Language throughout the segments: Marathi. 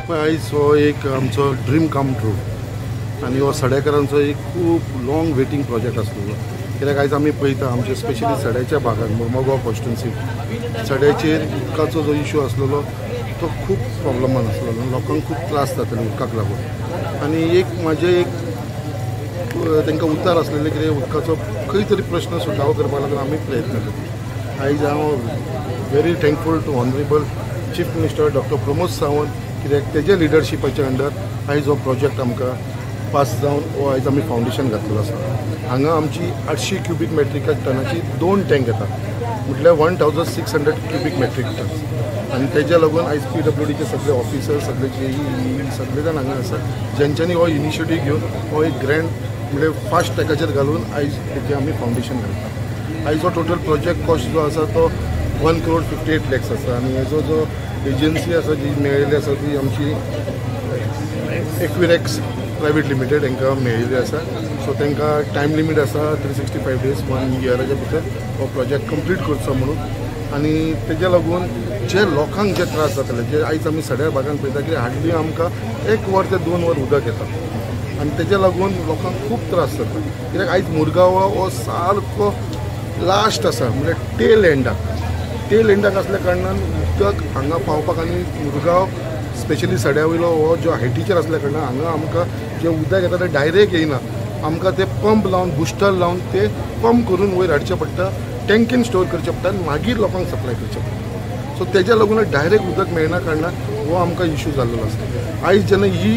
आयज हो एक आमचो ड्रीम कम ट्रू आनी हो सड्याकारांचो एक खूब लॉंग वेटींग प्रोजेक्ट आसलेलो कित्याक आयज आमी पळयता आमचे स्पेशली सड्याच्या भागात मुर्मुगांव कॉन्स्टिट्युन्सी सड्याचेर उदकाचो जो इश्यू आसलेलो तो खूब प्रॉब्लमान आसलेलो लोकांक खूब त्रास जाताले उदकाक लागून आनी एक म्हाजें एक तांकां उतर आसलेलें कितें उदकाचो खंय तरी प्रश्न सुटावो करपा लागून आमी प्रयत्न करता आयज हांव very thankful to honourable chief minister doctor Pramod Sawant कित्याक तेज्या लिडरशिपाच्या अंडर आयज हो प्रोजेक्ट आमकां पास जावन हो आयज आमी फावंडेशन घातलेलो आसा हांगा आमची 800 क्युबीक मेट्रीक टनाची 2 टँक येता म्हटल्यार 1600 क्युबीक मेट्रीक टन आनी तेज्या लागून आयज PWDचे सगळे ऑफिसर सगळे JEE सगळे जाण हांगा आसा जेंच्यांनी हो इनिशिएटीव घेवन हो एक ग्रँड म्हणजे फास्ट ट्रॅकाचेर घालून आयज तेजें आमी फावंडेशन घालता आयज हो टोटल प्रोजेक्ट कॉस्ट जो आसा तो 1,58 lakhs आसा आनी हेजो जो एजन्सी आसा जी मेळिल्ली आसा ती आमची एक्विरेक्स प्रायवेट लिमिटेड हांकां मेळिल्ली आसा सो तांकां टायम लिमीट आसा 365 days 1 yearaच्या भितर हो प्रोजेक्ट कंप्लीट करचो म्हणून आनी तेज्या लागून जे लोकांक जे त्रास जाताले जे आयज आमी सड्या भागांत पळयता की हार्डली आमकां 1 वर ते 2 वर उदक येता आनी तेज्या लागून लोकांक खूब त्रास जाता कित्याक आयज मुरगांव हो सारको लास्ट आसा म्हणजे टेल एंडाक असल्या कारणान उदक हांगा पावपाक आनी मुरगांव स्पेशली सड्या वयलो हो जो हायटीचेर असल्या कारणान हांगा आमकां जें उदक येता तें डायरेक्ट येयना आमकां ते पंप लावन बुस्टर लावन ते पंप करून वयर हाडचें पडटा टँकीन स्टोर करचें पडटा आनी मागीर लोकांक सप्लाय करचें पडटा सो तेज्या लागून डायरेक्ट उदक मेळना कारणान हो आमकां इश्यू जाल्लो आसा आयज जेन्ना ही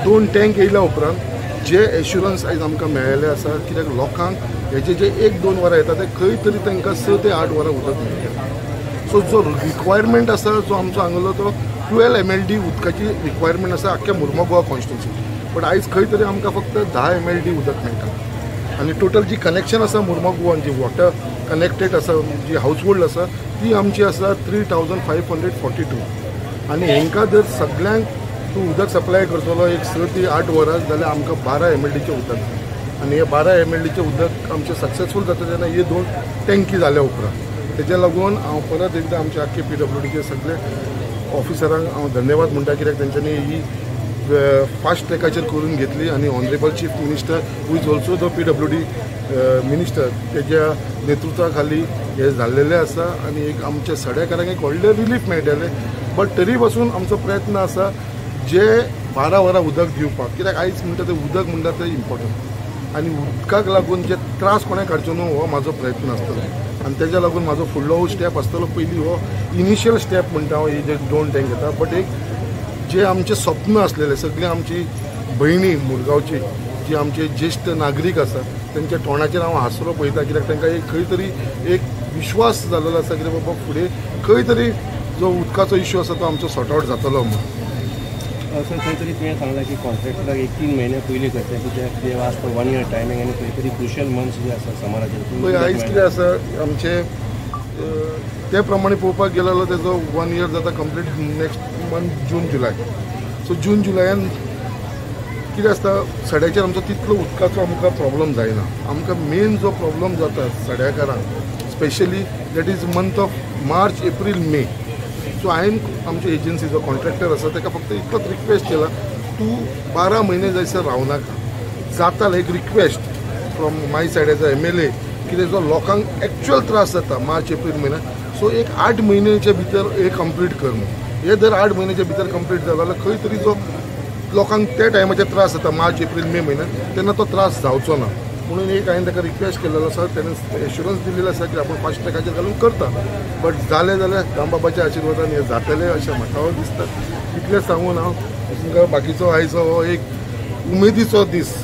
2 टँक येयल्या उपरांत जे एश्युरन्स आयज आमकां मेळिल्लें आसा कित्याक लोकांक हेजे जे 1-2 वरां येता ते खंय तरी तांकां 6 ते 8 वरां उदक मेळटा सो जो रिक्वायरमेंट आसा जो आमचो हांगलो तो 12 MLD उदकाची रिक्वायरमेंट आसा आख्ख्या मुर्मुगांव कॉन्स्टिट्युन्सी बट आयज खंय तरी आमकां फक्त 10 MLD उदक मेळटा आनी टोटल जी कनेक्शन आसा मुर्मुगांवान जी वॉटर कनेक्टेड आसा जी हावजहोल्ड आसा ती आमची आसा 3542 आनी हांकां जर सगळ्यांक तूं उदक सप्लाय करतलो एक 6 ते 8 वरां जाल्यार आमकां 12 MLDचें उदक आनी हे 12 MLDचें उदक आमचें सक्सेसफूल जाता तेन्ना हे 2 टँकी जाल्या उपरांत तेज्या लागून हांव परत एकदां आमचे आख्खे PWDचे सगळे ऑफिसरांक हांव धन्यवाद म्हणटा कित्याक तेंच्यांनी ही फास्ट ट्रॅकाचेर करून घेतली आनी honourable chief minister who is also the PWD minister तेज्या नेतृत्वा खाली हे जाल्लेलें आसा आनी एक आमच्या सड्याकारांक एक व्हडलें रिलीफ मेळटलें बट तरी पासून आमचो प्रयत्न आसा जे 12 वरां उदक दिवपाक कित्याक आयज म्हणटा तें उदक म्हणटा तें इम्पॉर्टंट आनी उदकाक लागून जे त्रास कोणें काडचो न्हू हो म्हाजो प्रयत्न आसतलो आनी तेज्या लागून म्हाजो फुडलो स्टेप आसतलो पयलीं हो इनिशियल स्टेप म्हणटा हांव हे जे 2 टँक येता बट एक जे आमचे स्वप्न आसलेले सगळे आमची भयणी मुरगांवची जी आमचे ज्येश्ठ नागरीक आसा तेंच्या तोंडाचेर हांव हांसलो पळयता कित्याक तांकां एक खंय तरी एक विश्वास जाल्लो आसा कित्याक बाबा फुडें खंय तरी जो उदकाचो इश्यू आसा तो आमचो सॉर्ट आवट जातलो म्हणून सर खंय तरी तुवें सांगलां की कॉन्ट्रॅक्टराक 1-3 म्हयने पयलीं करचें कित्याक ते वाजता 1 year टायमींग आनी खंय तरी क्रुशियल मंथ्स जे आसा समाराचेर पळय आयज कितें आसा आमचे ते प्रमाणे पळोवपाक गेलो जाल्यार तेजो 1 year जाता कंप्लीट नेक्स्ट मंथ जून जुलय सो जून जुलयान कितें आसता सड्याचेर आमचो तितलो उदकाचो आमकां प्रॉब्लम जायना आमकां मेन जो प्रॉब्लम जाता सड्याकारांक specially that is month of March April May so हांवें आमचे एजन्सी जो कॉन्ट्रॅक्टर आसा ताका फक्त इतलोच रिक्वेस्ट केला तूं 12 म्हयने जायसर रावनाका जाता एक request from my said as a MLA कितें जो लोकांक एक्चुअल त्रास जाता मार्च एप्रील म्हयन्यात सो एक 8 म्हयन्याच्या भितर हे कंप्लीट कर म्हणून हे जर 8 म्हयन्याच्या भितर कंप्लीट जालो जाल्यार खंय तरी जो लोकांक त्या टायमाचेर त्रास जाता मार्च एप्रील मे म्हयन्यात तेन्ना तो त्रास जावचो ना म्हणून एक हांवें ताका रिक्वेस्ट केलेलो आसा तेणें एश्युरन्स दिल्लेलो आसा की आपूण फास्ट ट्रॅकाचेर घालून करता बट जालें जाल्यार दामबाबाच्या आशिर्वादान हें जातलें अशें म्हाका दिसता इतलें सांगून हांव तुमकां बाकीचो आयचो हो एक उमेदीचो दीस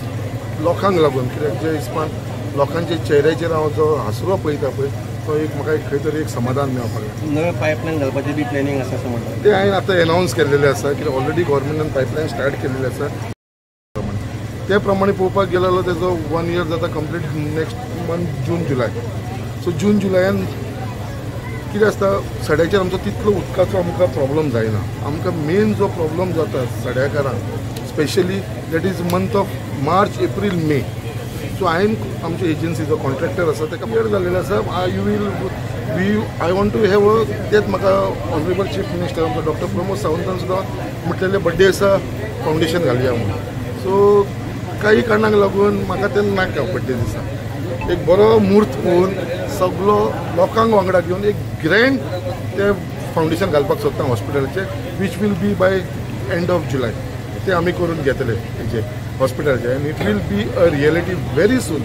लोकांक लागून कित्याक जे हिसपान लोकांच्या चेहऱ्याचेर हांव जो हांसरो पळयता पळय तो एक म्हाका खंय तरी एक समाधान मेळपाक जाय नवें पायपलायन घालपाचें बी प्लॅनिंग आसा अशें म्हणटा तें हांवें आतां एनावन्स केल्लेलें आसा कित्याक ऑलरेडी गव्हर्मेंटान पायपलायन स्टार्ट केल्लेलें आसा ते प्रमाणे पळोवपाक गेलो जाल्यार तेजो 1 year जाता कंप्लीट नेक्स्ट मंथ जून जुलय सो जून जुलयान कितें आसता सड्याचेर आमचो तितलो उदकाचो आमकां प्रॉब्लम जायना आमकां मेन जो प्रॉब्लम जाता सड्याकारांक specially that is month of March April May so हांवें आमचे एजन्सी जो कॉन्ट्रॅक्टर आसा ताका वेळ जाल्लेलो आसा you will I want to have तेच म्हाका ऑनरेबल चीफ मिनिस्टर आमचो डॉक्टर प्रमोद सावंतान सुद्दां म्हटलेले बड्डे आसा फावंडेशन घालुया म्हणून. सो काही कारणाक लागून म्हाका तें नाका बड्डे दिसा एक बरो मुहूर्त पळोवन सगळो लोकांक वांगडा घेवन एक ग्रँड ते फावंडेशन घालपाक सोदता हॉस्पिटलाचे which will be by end of July. ते आमी करून घेतले हेजे हॉस्पिटलाचे आनी it will be a reality very soon.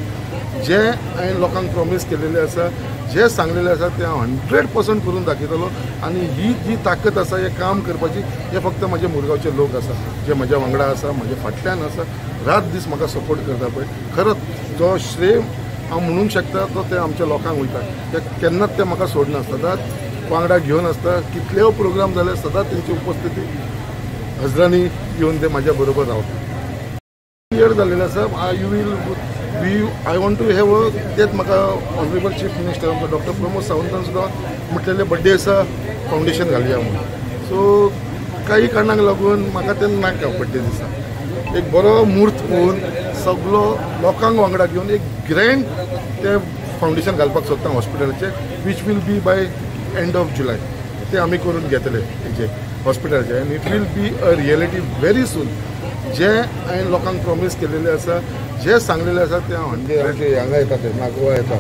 जे हांवें लोकांक प्रॉमीस केलेले आसा जे सांगलेले आसा ते हांव 100% करून दाखयतलो. आनी ही जी ताकद आसा हें काम करपाची हे फक्त म्हाजे मुरगांवचे लोक आसा जे म्हज्या वांगडा आसा म्हज्या फाटल्यान आसा रात दीस म्हाका सपोर्ट करता पळय. खरोच जो श्रेय हांव म्हणूंक शकता तो ते आमच्या लोकांक वयता. ते केन्नाच ते म्हाका सोडना सदांच वांगडा घेवन आसता. कितलेय प्रोग्राम जाले सदांच तेंची उपस्थिती हजरांनी येवन ते म्हाज्या बरोबर रावता. इयर जाल्लेले आसा you will I want to have तेच म्हाका ऑनरेबल चीफ मिनिस्टर आमचो डॉक्टर प्रमोद सावंतान सुद्दां म्हटलेले बड्डे आसा फावंडेशन घालुया म्हणून. सो काही कारणाक लागून म्हाका तें नाका बड्डे दिसा एक बरो मुहूर्त पळोवन सगळो लोकांक वांगडा घेवन एक ग्रँड ते फावंडेशन घालपाक सोदता हॉस्पिटलाचे which will be by end of July. ते आमी करून घेतले हेजे हॉस्पिटलाचे आनी it will be a reality very soon. जे हांवें लोकांक प्रॉमीस केलेले आसा जे सांगलेले आसा ते हांव हांगा येता ते नागोवा येता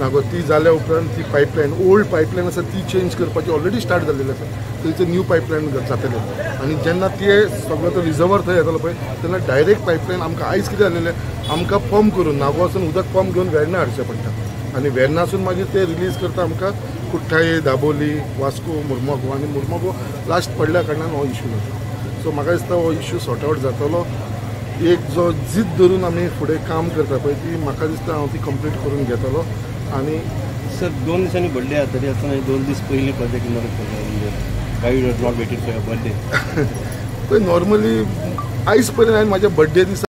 नागो ती जाल्या उपरांत ती पायपलायन ओल्ड पायपलायन आसा ती चेंज करपाची ऑलरेडी स्टार्ट जाल्लेली आसा. थंयचे न्यू पायपलायन जातले आनी जेन्ना ते सगळो तो रिजर्वर थंय येतलो पळय तेन्ना डायरेक्ट पायपलायन आमकां आयज कितें जाल्लेलें आमकां पंप करून नागोवासून उदक पंप घेवन वेर्णा हाडचें पडटा आनी वेर्णासून मागीर ते रिलीज करता आमकां कुठ्ठाळे दाबोली वास्को मुर्मागो आनी मुर्मागो लास्ट पडल्या कारणान हो इशू जाता. सो म्हाका दिसता हो इशू सॉर्ट आवट जातलो. एक जो जिद्द धरून आमी फुडें काम करता पळय ती म्हाका दिसता हांव ती कंप्लीट करून घेतलो. आनी सर 2 दिसांनी बड्डे आसा तरी आसतना 2 दीस पयलीं प्रोजेक्ट मदत करता Y you not waited for your birthday. पळय नॉर्मली आयज पर्यंत हांवें म्हाज्या बड्डे दिसा